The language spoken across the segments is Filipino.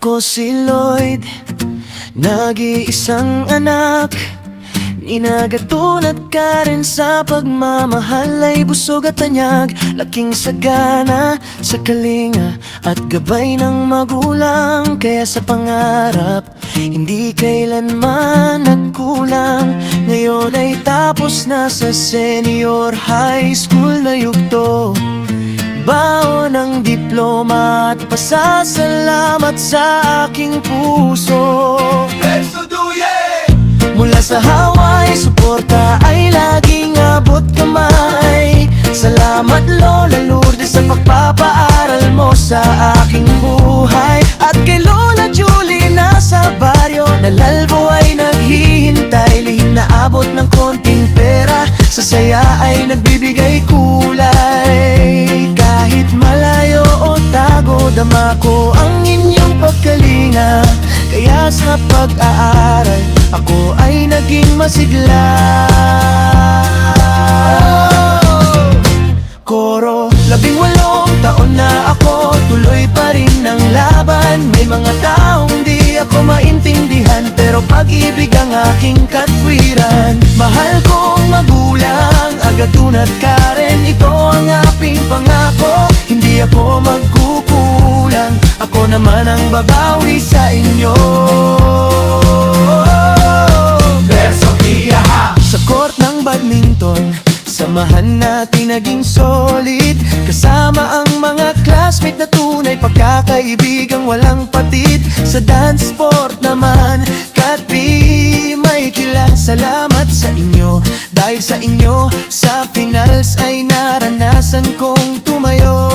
Ako si Lloyd, nag-iisang anak. Inagatunat ka rin sa pagmamahal ay busog at tanyag. Laking sagana sa kalinga at gabay ng magulang. Kaya sa pangarap, hindi kailanman nagkulang. Ngayon ay tapos na sa senior high school na yugto. Baon ng diploma at pasasalamat sa aking puso. Mula sa Hawaii, suporta ay laging abot kamay. Salamat Lola Lourdes sa pagpapaaral mo sa aking buhay. At kay Lola Julie na sa baryo, nalalbo ay naghihintay. Lihim na abot ng konting pera, sa saya ay nagbibigay kulay. Kahit malayo o tago, dama ko ang inyong pagkalinga. Kaya sa pag-aaral, ako ay naging masigla. Koro, 18 taon na ako, tuloy pa rin ang laban. May mga taong di ako maintindihan, pero pag-ibig ang aking katwiran. Mahal kong magulang, agatunat ka rin, ito ang aking pangako. Hindi ako magkukulang, ako naman ang babawi sa inyo. Sa court ng badminton, samahan natin naging solid. Kasama ang mga classmate na tunay, pagkakaibigang walang patid. Sa dance sport naman, Katpi, may kilang salamat sa inyo. Dahil sa inyo, sa finals ay naranasan kong tumayo.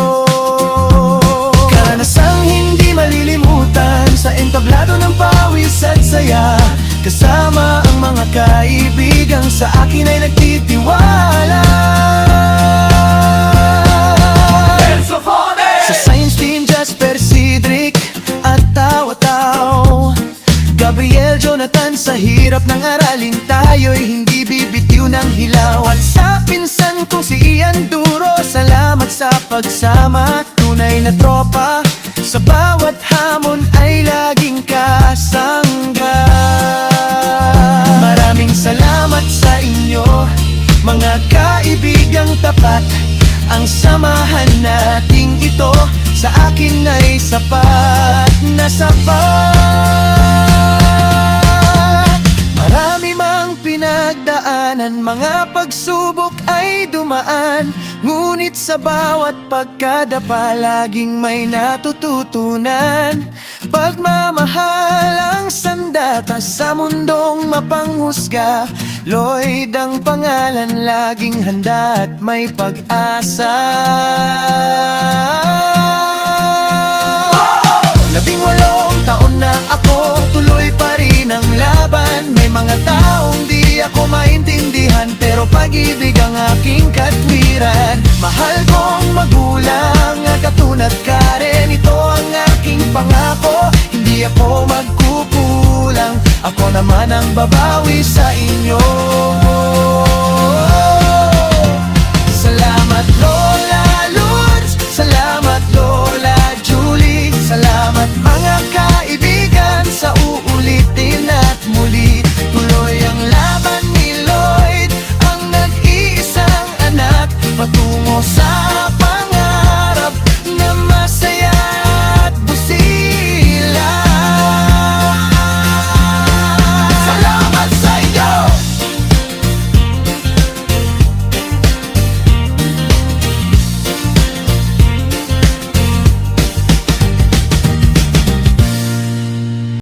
Karanasang hindi malilimutan, sa entablado ng pawis at saya. Kasama ang mga kaibigang sa akin ay nagtitiwala. Sa science team, Jasper, Cedric at Tawa-Taw, Gabriel, Jonathan, sa hirap ng aralin tayo'y hindi bibitiw ng hilaw. At sa pinsan kong si Ian Duro, salamat sa pagsama. Tunay na tropa, sa bawat hamon ay laging kasangga. Maraming salamat sa inyo, mga kaibigang tapat. Ang samahan nating ito sa akin ay sapat na sapat. Marami mang pinagdaanan, mga pagsubok ay dumaan. Ngunit sa bawat pagkadapa, laging may natututunan. Pagmamahal ang sandata sa mundong mapanghusga. Lloyd ang pangalan, laging handa at may pag-asa. 18 taon na ako, tuloy pa rin ang laban. May mga taong di ako maintindihan, pero pag-ibig ang aking katwiran. Mahal kong magulang, agatunat ka rin, ito ang aking pangako. Hindi ako magkukulang, ako naman ang babawi sa inyo. Salamat Lola Lourdes, salamat Lola Julie, salamat mga kaibigan sa uulitin at muli. Tuloy ang laban ni Lloyd, ang nag-iisang anak, patungo sa